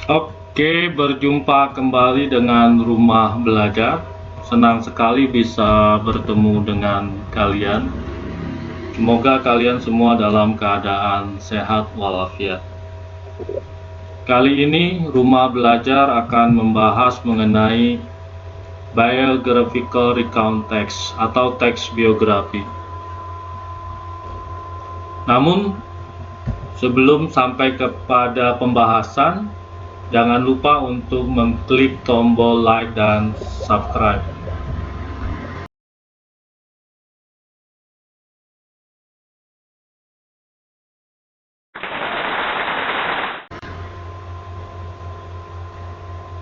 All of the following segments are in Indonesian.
Oke, berjumpa kembali dengan Rumah Belajar. Senang sekali bisa bertemu dengan kalian. Semoga kalian semua dalam keadaan sehat walafiat. Kali ini Rumah Belajar akan membahas mengenai biographical recount text atau teks biografi. Namun, sebelum sampai kepada pembahasan, jangan lupa untuk mengklik tombol like dan subscribe.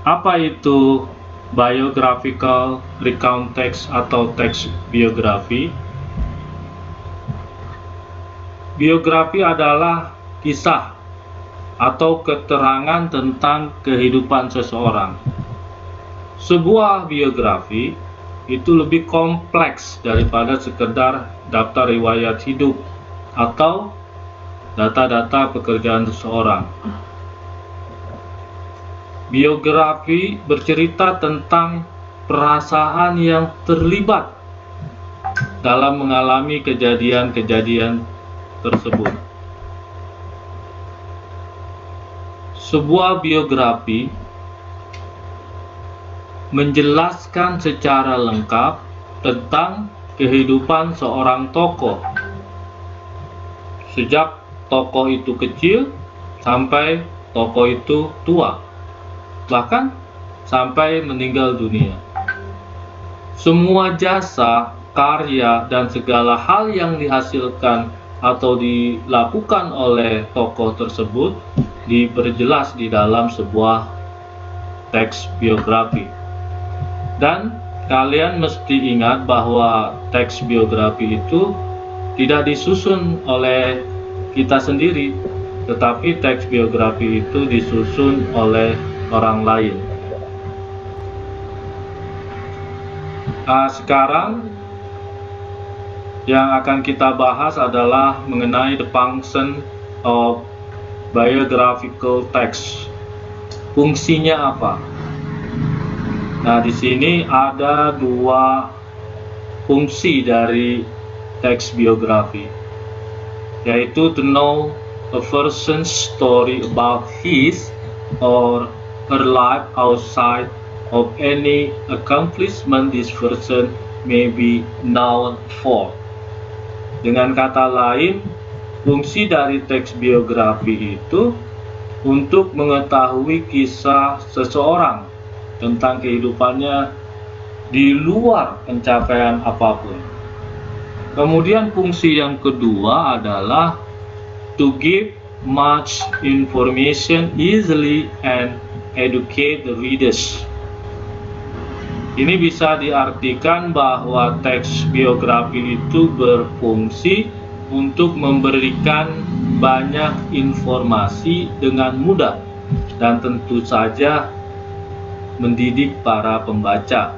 Apa itu biographical recount text atau teks biografi? Biografi adalah kisah atau keterangan tentang kehidupan seseorang. Sebuah biografi itu lebih kompleks daripada sekedar daftar riwayat hidup atau data-data pekerjaan seseorang. Biografi bercerita tentang perasaan yang terlibat dalam mengalami kejadian-kejadian tersebut. Sebuah biografi menjelaskan secara lengkap tentang kehidupan seorang tokoh, sejak tokoh itu kecil sampai tokoh itu tua, bahkan sampai meninggal dunia. Semua jasa, karya, dan segala hal yang dihasilkan atau dilakukan oleh tokoh tersebut diperjelas di dalam sebuah teks biografi. Dan kalian mesti ingat bahwa teks biografi itu tidak disusun oleh kita sendiri, tetapi teks biografi itu disusun oleh orang lain. Sekarang yang akan kita bahas adalah mengenai the function of biographical text. Fungsinya apa? Nah, di sini ada dua fungsi dari teks biografi, yaitu to know a person's story about his or her life outside of any accomplishment this person may be known for. Dengan kata lain, fungsi dari teks biografi itu untuk mengetahui kisah seseorang tentang kehidupannya di luar pencapaian apapun. Kemudian fungsi yang kedua adalah to give much information easily and educate the readers. Ini bisa diartikan bahwa teks biografi itu berfungsi untuk memberikan banyak informasi dengan mudah dan tentu saja mendidik para pembaca.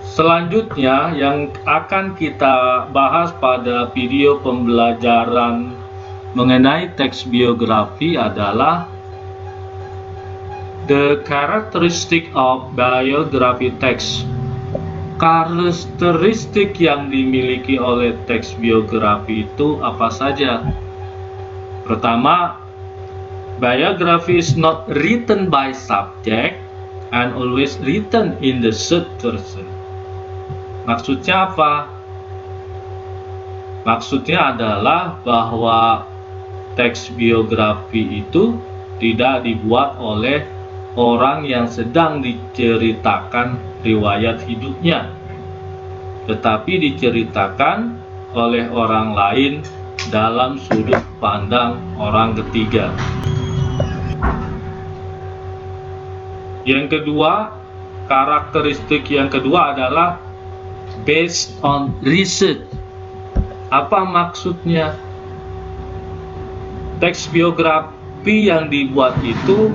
Selanjutnya yang akan kita bahas pada video pembelajaran mengenai teks biografi adalah the characteristic of biography text. Karakteristik yang dimiliki oleh teks biografi itu apa saja? Pertama, biography is not written by subject and always written in the third person. Maksudnya apa? Maksudnya adalah bahwa teks biografi itu tidak dibuat oleh orang yang sedang diceritakan riwayat hidupnya, tetapi diceritakan oleh orang lain dalam sudut pandang orang ketiga. Yang kedua, karakteristik yang kedua adalah based on research. Apa maksudnya? Teks biografi yang dibuat itu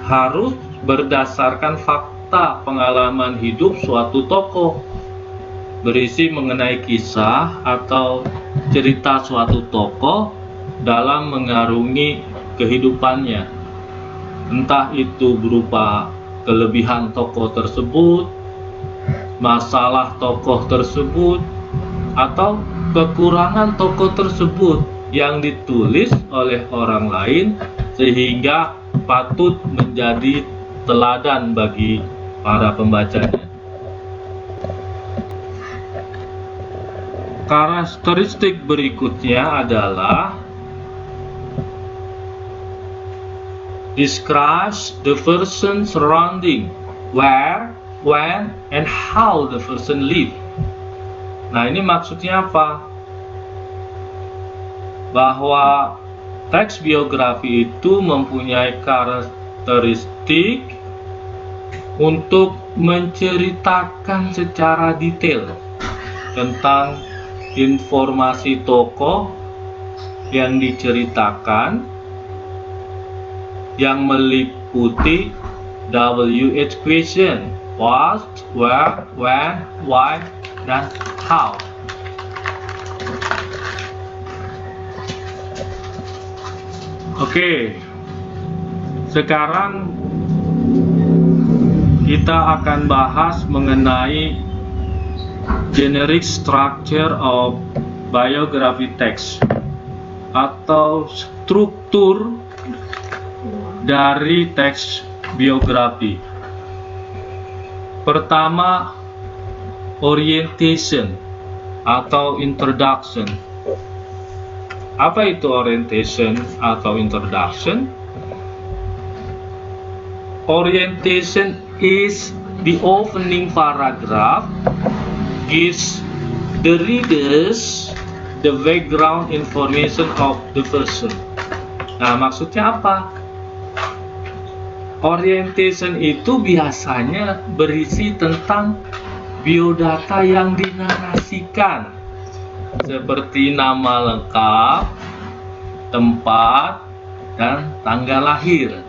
harus berdasarkan fakta pengalaman hidup suatu tokoh, berisi mengenai kisah atau cerita suatu tokoh dalam mengarungi kehidupannya. entah itu berupa kelebihan tokoh tersebut, masalah tokoh tersebut, atau kekurangan tokoh tersebut yang ditulis oleh orang lain sehingga patut menjadi teladan bagi para pembacanya. Karakteristik berikutnya adalah describes the person surrounding, where, when, and how the person live. Nah, ini maksudnya apa? Bahwa teks biografi itu mempunyai karakteristik untuk menceritakan secara detail tentang informasi tokoh yang diceritakan, yang meliputi WH question, what, where, when, why, dan how. Oke, sekarang kita akan bahas mengenai generic structure of biography text atau struktur dari teks biografi. Pertama, orientation atau introduction. Apa itu orientation atau introduction? Orientation is the opening paragraph gives the readers the background information of the person. Nah, maksudnya apa? Orientation itu biasanya berisi tentang biodata yang dinarasikan, seperti nama lengkap, tempat, dan tanggal lahir.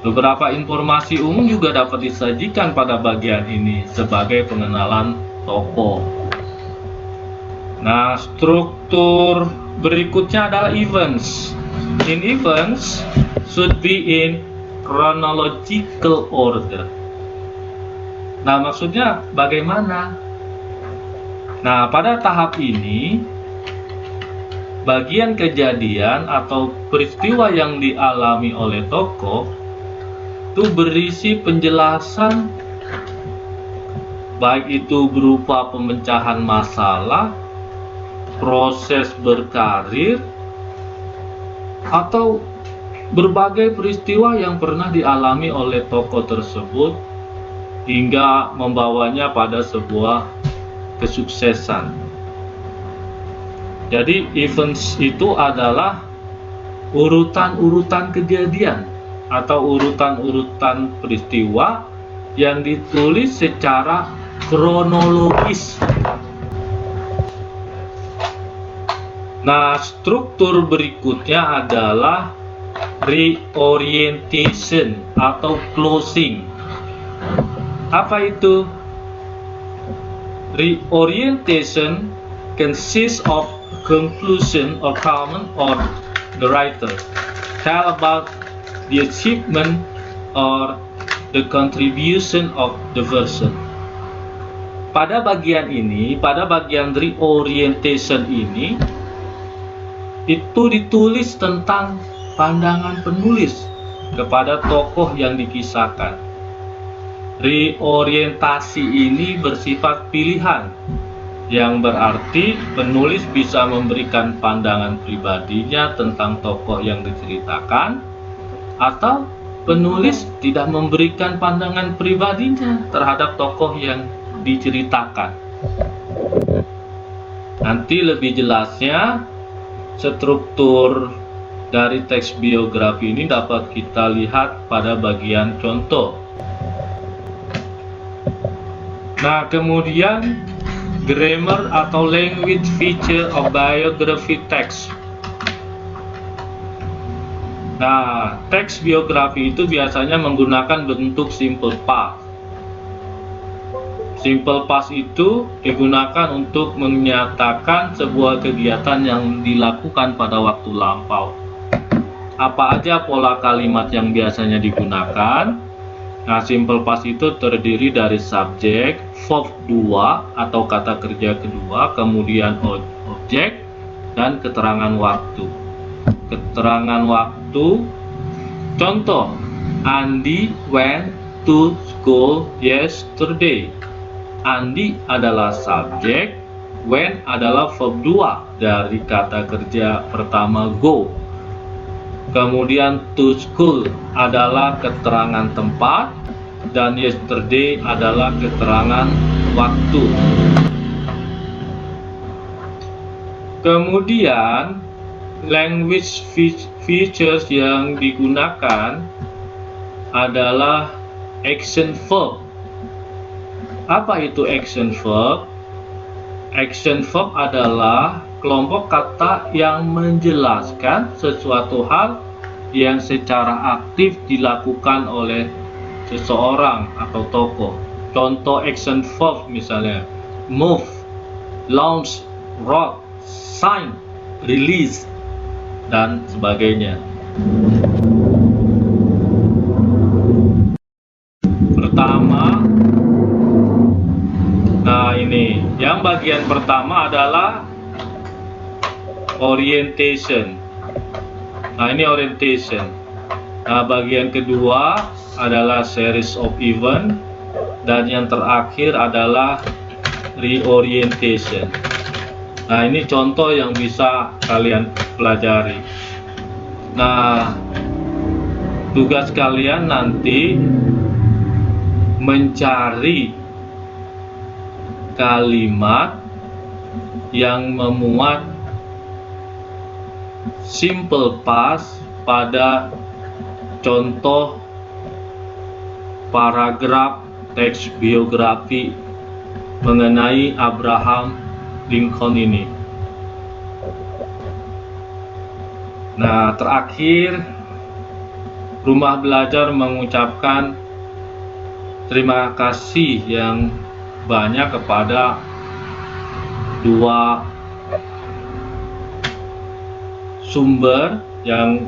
Beberapa informasi umum juga dapat disajikan pada bagian ini sebagai pengenalan tokoh. Nah, struktur berikutnya adalah events. In events should be in chronological order. Nah, maksudnya bagaimana? Nah, pada tahap ini, bagian kejadian atau peristiwa yang dialami oleh tokoh itu berisi penjelasan, baik itu berupa pemecahan masalah, proses berkarir, atau berbagai peristiwa yang pernah dialami oleh tokoh tersebut hingga membawanya pada sebuah kesuksesan. Jadi events itu adalah urutan-urutan kejadian atau urutan-urutan peristiwa yang ditulis secara kronologis. Nah, struktur berikutnya adalah reorientation atau closing. Apa itu? Reorientation consists of conclusion or comment or the writer tell about the achievement or the contribution of the person. Pada bagian ini, pada bagian reorientation ini, itu ditulis tentang pandangan penulis kepada tokoh yang dikisahkan. Reorientasi ini bersifat pilihan, yang berarti penulis bisa memberikan pandangan pribadinya tentang tokoh yang diceritakan, atau penulis tidak memberikan pandangan pribadinya terhadap tokoh yang diceritakan. Nanti lebih jelasnya, struktur dari teks biografi ini dapat kita lihat pada bagian contoh. Nah, kemudian grammar atau language feature of biography text. Nah, teks biografi itu biasanya menggunakan bentuk simple past. Simple past itu digunakan untuk menyatakan sebuah kegiatan yang dilakukan pada waktu lampau. apa aja pola kalimat yang biasanya digunakan. Nah, simple past itu terdiri dari subjek, verb 2 atau kata kerja kedua, kemudian objek, dan keterangan waktu. Keterangan waktu, contoh, Andi went to school yesterday. Andi adalah subjek, went adalah verb 2 dari kata kerja pertama go. Kemudian to school adalah keterangan tempat, dan yesterday adalah keterangan waktu. Kemudian language features yang digunakan adalah action verb. Apa itu action verb? Action verb adalah kelompok kata yang menjelaskan sesuatu hal yang secara aktif dilakukan oleh seseorang atau tokoh. Contoh action verb misalnya move, launch, wrote, sign, release, dan sebagainya. Pertama, nah ini yang bagian pertama adalah orientation. Nah, ini orientation. Nah, bagian kedua adalah series of event, dan yang terakhir adalah reorientation. Nah, ini contoh yang bisa kalian pelajari. Nah, tugas kalian nanti mencari kalimat yang memuat simple past pada contoh paragraf teks biografi mengenai Abraham Lincoln ini. Nah, terakhir, Rumah Belajar mengucapkan terima kasih yang banyak kepada dua sumber yang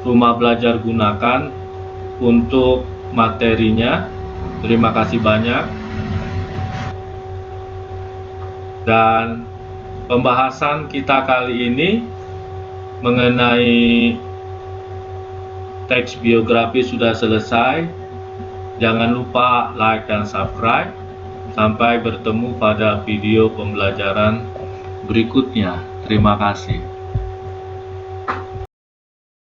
Rumah Belajar gunakan untuk materinya. Terima kasih banyak. Dan pembahasan kita kali ini mengenai teks biografi sudah selesai. Jangan lupa like dan subscribe. Sampai bertemu pada video pembelajaran berikutnya. Terima kasih.